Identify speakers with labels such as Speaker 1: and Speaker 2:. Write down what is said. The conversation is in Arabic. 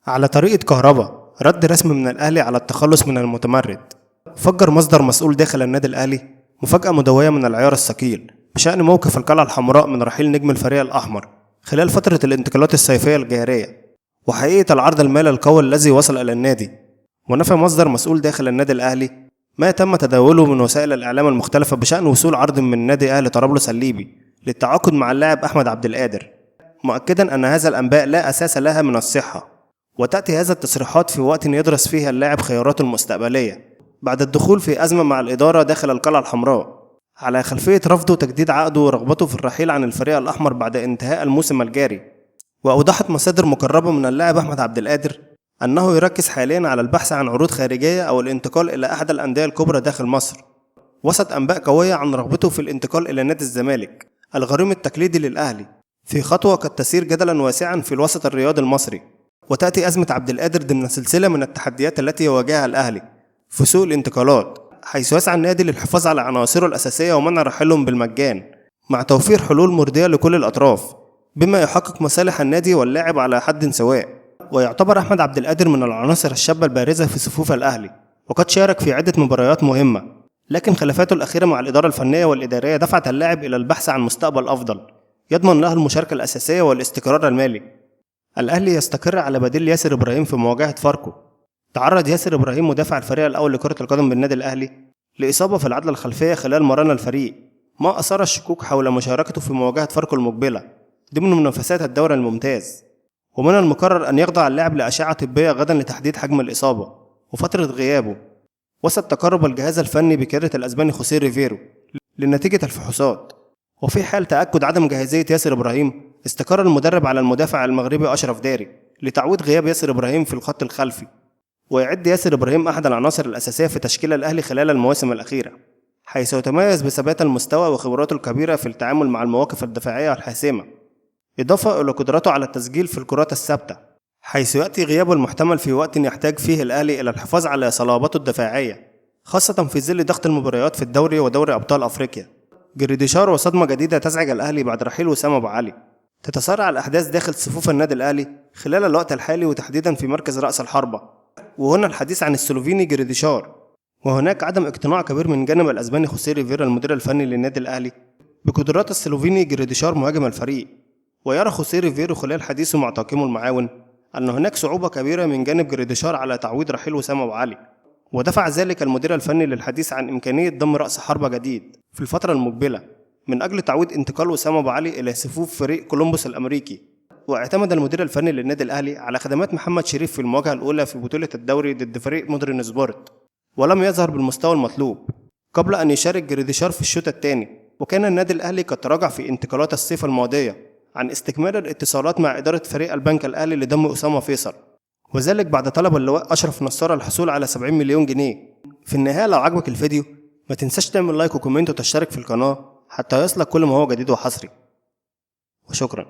Speaker 1: على طريقة كهربا رد رسمي من الأهلي على التخلص من المتمرد. فجر مصدر مسؤول داخل النادي الأهلي مفاجأة مدوية من العيار الثقيل بشأن موقف القلعة الحمراء من رحيل نجم الفريق الأحمر خلال فترة الانتقالات الصيفية الجارية، وحقيقة العرض المالي القوي الذي وصل إلى النادي. ونفى مصدر مسؤول داخل النادي الأهلي ما تم تداوله من وسائل الإعلام المختلفة بشأن وصول عرض من نادي أهلي طرابلس الليبي للتعاقد مع اللاعب أحمد عبد القادر، مؤكدا أن هذا الأنباء لا أساس لها من الصحة. وتأتي هذا التصريحات في وقت يدرس فيه اللاعب خياراته المستقبلية بعد الدخول في أزمة مع الإدارة داخل القلعة الحمراء على خلفية رفضه تجديد عقده ورغبته في الرحيل عن الفريق الأحمر بعد انتهاء الموسم الجاري. وأوضحت مصادر مقربة من اللاعب أحمد عبد القادر أنه يركز حاليا على البحث عن عروض خارجية أو الانتقال إلى أحد الأندية الكبرى داخل مصر، وسط أنباء قوية عن رغبته في الانتقال إلى نادي الزمالك الغريم التقليدي للأهلي، في خطوة قد تثير جدلا واسعا في الوسط الرياضي المصري. وتأتي أزمة عبد القادر ضمن سلسلة من التحديات التي يواجهها الأهلي في سوق الانتقالات، حيث يسعى النادي للحفاظ على عناصره الأساسية ومنع رحيلهم بالمجان مع توفير حلول مرضية لكل الأطراف بما يحقق مصالح النادي واللاعب على حد سواء. ويعتبر أحمد عبد القادر من العناصر الشابة البارزة في صفوف الأهلي، وقد شارك في عدة مباريات مهمة، لكن خلافاته الأخيرة مع الإدارة الفنية والإدارية دفعت اللاعب إلى البحث عن مستقبل أفضل يضمن له المشاركة الأساسية والاستقرار المالي. الأهلي يستقر على بديل ياسر إبراهيم في مواجهة فاركو. تعرض ياسر إبراهيم مدافع الفريق الأول لكرة القدم بالنادي الأهلي لإصابة في العضلة الخلفية خلال مران الفريق، ما أثار الشكوك حول مشاركته في مواجهة فاركو المقبلة ضمن منافسات الدوري الممتاز. ومن المقرر أن يخضع اللاعب لأشعة طبية غدا لتحديد حجم الإصابة وفترة غيابه، وسط تقرب الجهاز الفني بقيادة الأسباني خوسيه ريفيرو لنتيجة الفحوصات. وفي حال تأكد عدم جاهزية ياسر إبراهيم استقر المدرب على المدافع المغربي أشرف داري لتعويض غياب ياسر إبراهيم في الخط الخلفي، ويعد ياسر إبراهيم أحد العناصر الأساسية في تشكيل الأهلي خلال المواسم الأخيرة، حيث يتميز بثبات المستوى وخبراته الكبيرة في التعامل مع المواقف الدفاعية الحاسمة، إضافة إلى قدرته على التسجيل في الكرات الثابتة، حيث يأتي غيابه المحتمل في وقت يحتاج فيه الأهلي إلى الحفاظ على صلابته الدفاعية، خاصة في ظل ضغط المباريات في الدوري ودوري أبطال أفريقيا. جريديشار وصدمة جديدة تزعج الأهلي بعد رحيل وسام أبو علي. تتسارع الأحداث داخل صفوف النادي الأهلي خلال الوقت الحالي، وتحديدا في مركز رأس الحربة، وهنا الحديث عن السلوفيني جريديشار. وهناك عدم اقتناع كبير من جانب الأسباني خوسيه ريفيرا المدير الفني للنادي الأهلي بقدرات السلوفيني جريديشار مهاجم الفريق. ويرى خوسيه ريفيرو خلال حديثه مع طاقمه المعاون أن هناك صعوبة كبيرة من جانب جريديشار على تعويض رحيل وسام أبو علي، ودفع ذلك المدير الفني للحديث عن إمكانية ضم رأس حربة جديد في الفترة المقبلة من أجل تعويض انتقال وسام أبو علي إلى صفوف فريق كولومبوس الأمريكي. واعتمد المدير الفني للنادي الأهلي على خدمات محمد شريف في المواجهة الأولى في بطولة الدوري ضد فريق مودرن سبورت، ولم يظهر بالمستوى المطلوب قبل أن يشارك جريديشار في الشوط الثاني. وكان النادي الأهلي قد تراجع في انتقالات الصيف الماضية عن استكمال الاتصالات مع إدارة فريق البنك الأهلي لضم أسامة فيصل، وذلك بعد طلب اللواء أشرف نصار الحصول على 70 مليون جنيه. في النهاية لو عجبك الفيديو ما تنساش تعمل لايك وكومنت وتشترك في القناة حتى يصلك كل ما هو جديد وحصري، وشكرا.